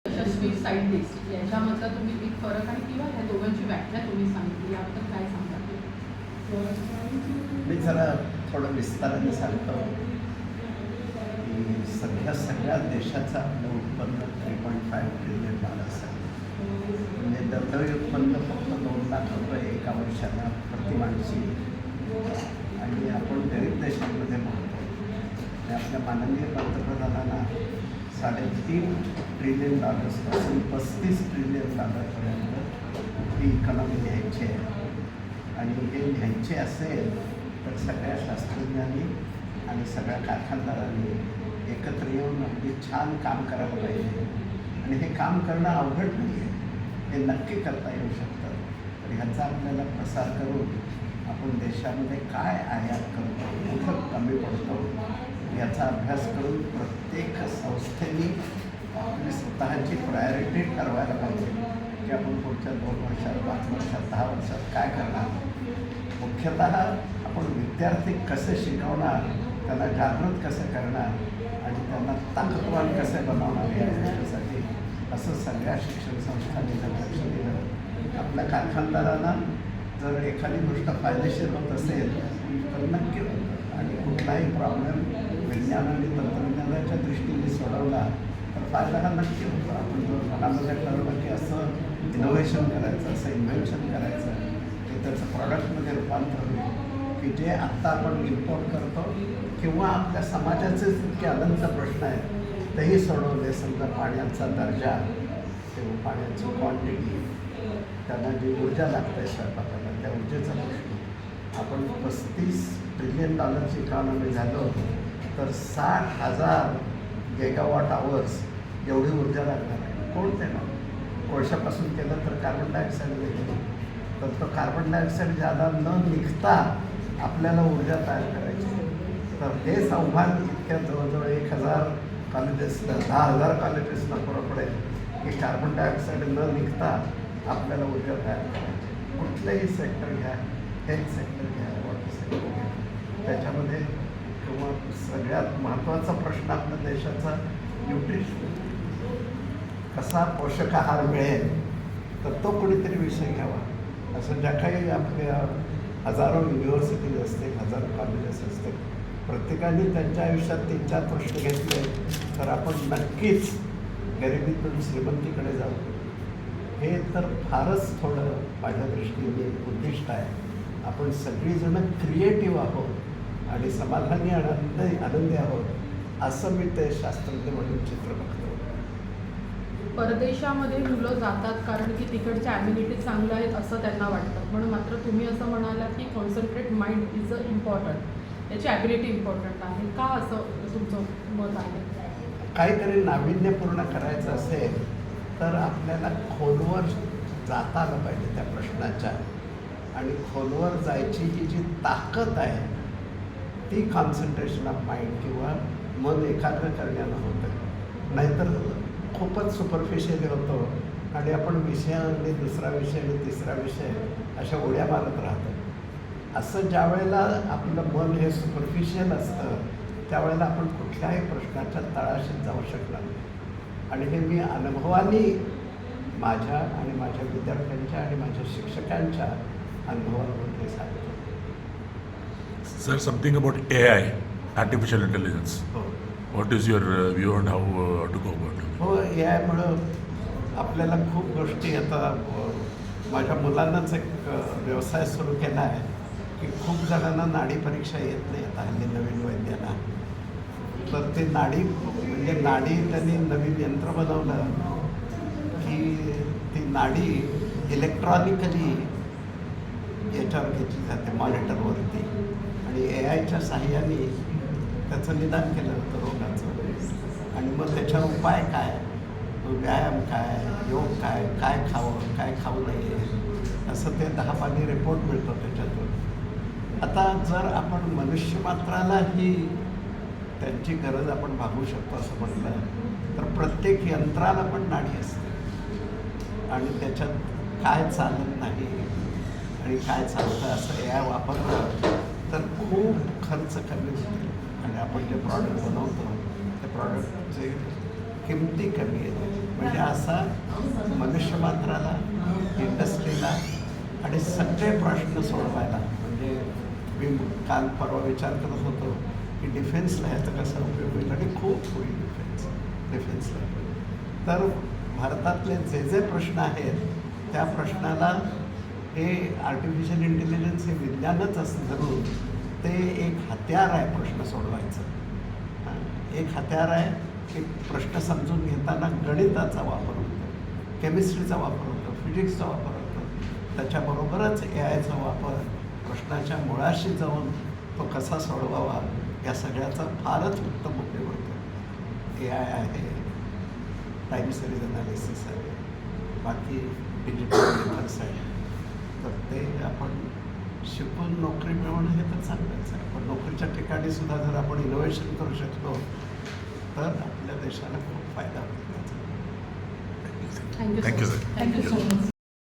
यशस्वी scientist याच्यामधला तुम्ही एक फरक आणि किंवा ह्या दोघांची व्याख्या तुम्ही सांगितली याबद्दल काय सांगाल? मी जरा थोडं विस्ताराने सांगतो की सगळ्या देशाचं आपलं उत्पन्न 3.5 ट्रिलियन डॉलर्स आहे. म्हणजे दरडोई उत्पन्न फक्त 2 लाख रुपये एका वर्षाला प्रति माणशी आणि आपण गरीब देशांमध्ये म्हणतो. आणि आपल्या माननीय पंतप्रधानांना 3.5 ट्रिलियन डॉलर्सपासून 35 ट्रिलियन डॉलरपर्यंत ही इकॉनॉमी न्यायची आहे. आणि हे न्यायचे असेल तर सगळ्या शास्त्रज्ञांनी आणि सगळ्या कारखानदारांनी एकत्र येऊन अगदी छान काम करायला पाहिजे. आणि हे काम करणं अवघड नाही आहे, हे नक्की करता येऊ शकतं. तर ह्याचा आपल्याला प्रसार करून आपण देशामध्ये काय आयात करतो, कुठं कमी पडतो याचा अभ्यास करून प्रत्येक संस्थेने आपली स्वतःची प्रायोरिटी ठरवायला पाहिजे की आपण पुढच्या 2 वर्षात, 5 वर्षात, 10 वर्षात काय करणार. मुख्यतः आपण विद्यार्थी कसे शिकवणार, त्यांना जागृत कसं करणार आणि त्यांना ताकदवान कसे बनवणार या गोष्टीसाठी असं सगळ्या शिक्षण संस्थांनी लक्ष दिलं. आपल्या कारखानदारांना जर एखादी गोष्ट फायदेशीर होत असेल तर नक्की होतं आणि कुठलाही प्रॉब्लेम विज्ञान आणि तंत्रज्ञानाच्या दृष्टीने सोडवला तर फायदा हा नक्की होतो. आपण जर मनामध्ये ठरवलं की असं इनोव्हेशन करायचं, असं इन्व्हेन्शन करायचं की त्याचं प्रॉडक्टमध्ये रूपांतर होईल की जे आत्ता आपण इम्पोर्ट करतो किंवा आपल्या समाजाचे जितके अनंत प्रश्न आहेत तेही सोडवले. समजा पाण्याचा दर्जा किंवा पाण्याची क्वांटिटी, त्यांना जी ऊर्जा लागते स्वयंपाकाला त्या ऊर्जेचा प्रश्न. आपण 35 ट्रिलियन डॉलरची इकॉनॉमी झालो तर 60,000 गिगावॉट आवर्स एवढी ऊर्जा लागणार आहे. कोण देणार? कोळशापासून केलं तर कार्बन डायऑक्साईड निघतो, तर तो कार्बन डायऑक्साईड ज्यादा न निघता आपल्याला ऊर्जा तयार करायची. तर हेच आव्हान इतक्या जवळजवळ 1,000 कॉलेजेसला, 10,000 कॉलेजेसला पुरं पडेल की कार्बन डायऑक्साईड न निघता आपल्याला ऊर्जा तयार करायची. कुठलंही सेक्टर घ्या, हेल्थ सेक्टर घ्या, वॉटर सेक्टर घ्या, त्याच्यामध्ये किंवा सगळ्यात महत्त्वाचा प्रश्न आपल्या देशाचा न्यूट्रिशन, कसा पोषक आहार मिळेल तर तो कोणीतरी विषय घ्यावा. असं ज्या काही आपल्या हजारो युनिव्हर्सिटीज असतील, हजारो कॉलेजेस असतील, प्रत्येकाने त्यांच्या आयुष्यात 3-4 प्रश्न घेतले तर आपण नक्कीच गरिबीतून श्रीमंतीकडे जाऊ. हे तर फारच थोडं माझ्या दृष्टीने उद्दिष्ट आहे. आपण सगळीजणं क्रिएटिव्ह आहोत आणि समाधानी आनंदी आहोत असं मी ते शास्त्रज्ञ म्हणून चित्र बघतो. परदेशामध्ये मुलं जातात कारण की तिकडचे ॲम्युनिटी चांगलं आहेत असं त्यांना वाटतं, पण मात्र तुम्ही असं म्हणालात की कॉन्सन्ट्रेट माइंड इज इम्पॉर्टंट, त्याची ॲबिलिटी इम्पॉर्टंट आहे. का असं तुमचं मत आहे? काहीतरी नाविन्यपूर्ण करायचं असेल तर आपल्याला खोलवर जाता आलं पाहिजे त्या प्रश्नाच्या. आणि खोलवर जायची ही जी ताकद आहे ती कॉन्सन्ट्रेशन ऑफ माइंड किंवा मन एकाग्र करण्यानं होतं. नाहीतर खूपच सुपरफिशियली होतो आणि आपण विषय आणि दुसरा विषय आणि तिसरा विषय अशा उड्या मारत राहतो. असं ज्या वेळेला आपलं मन हे सुपरफिशियल असतं त्यावेळेला आपण कुठल्याही प्रश्नाच्या तळाशी जाऊ शकणार नाही. आणि हे मी अनुभवाने माझ्या आणि माझ्या विद्यार्थ्यांच्या आणि माझ्या शिक्षकांच्या अनुभवावरून हे सांगतो. Sir, something about AI, artificial intelligence. हो What is your view on how to go about it? हो, यामुळं आपल्याला खूप गोष्टी आता माझ्या मुलांनाच एक व्यवसाय सुरू केला आहे की खूप जणांना नाडी परीक्षा येत नाही आता हल्ली नवीन वैद्यांना. तर ते नाडी म्हणजे नाडी त्यांनी नवीन यंत्र बनवलं की ती नाडी इलेक्ट्रॉनिकली याच्यावर घेतली जाते मॉनिटरवरती आणि AIच्या साहाय्याने त्याचं निदान केलं होतं रोगाचं. आणि मग त्याच्यावर उपाय काय, व्यायाम काय, योग काय, काय खावं काय खाऊ नये असं ते 10 पानी रिपोर्ट मिळतो त्याच्यातून. आता जर आपण मनुष्यमात्रालाही त्यांची गरज आपण भागवू शकतो असं म्हटलं तर प्रत्येक यंत्राला पण नाडी असते आणि त्याच्यात काय चालत नाही आणि काय चालतं असं AI वापरलं तर खूप खर्च कमी होतील आणि आपण जे प्रॉडक्ट बनवतो त्या प्रॉडक्टचे किमती कमी आहेत. म्हणजे असा मनुष्यमात्राला, इंडस्ट्रीला आणि सगळे प्रश्न सोडवायला. म्हणजे मी काल परवा विचार करत होतो की डिफेन्सला ह्याचा कसा उपयोग होईल आणि खूप होईल डिफेन्सला. तर भारतातले जे जे प्रश्न आहेत त्या प्रश्नाला हे आर्टिफिशियल इंटेलिजन्स हे विज्ञानच असं धरून ते एक हत्यार आहे प्रश्न सोडवायचं. एक हत्यार आहे की प्रश्न समजून घेताना गणिताचा वापर होतो, केमिस्ट्रीचा वापर होतो, फिजिक्सचा वापर होतो. त्याच्याबरोबरच AIचा वापर प्रश्नाच्या मुळाशी जाऊन तो कसा सोडवावा या सगळ्याचा फारच उत्तम उपयोग होतो. AI आहे, टाईम सिरीज अनालिसिस आहे, बाकी डिजिटल मेथड्स आहे. तर ते आपण शिकून नोकरी मिळवणं हे तर चांगलंच आहे. पण नोकरीच्या ठिकाणी सुद्धा जर आपण इनोव्हेशन करू शकलो तर आपल्या देशाला खूप फायदा होईल त्याचा. Thank you Thank you, sir. Thank you so much.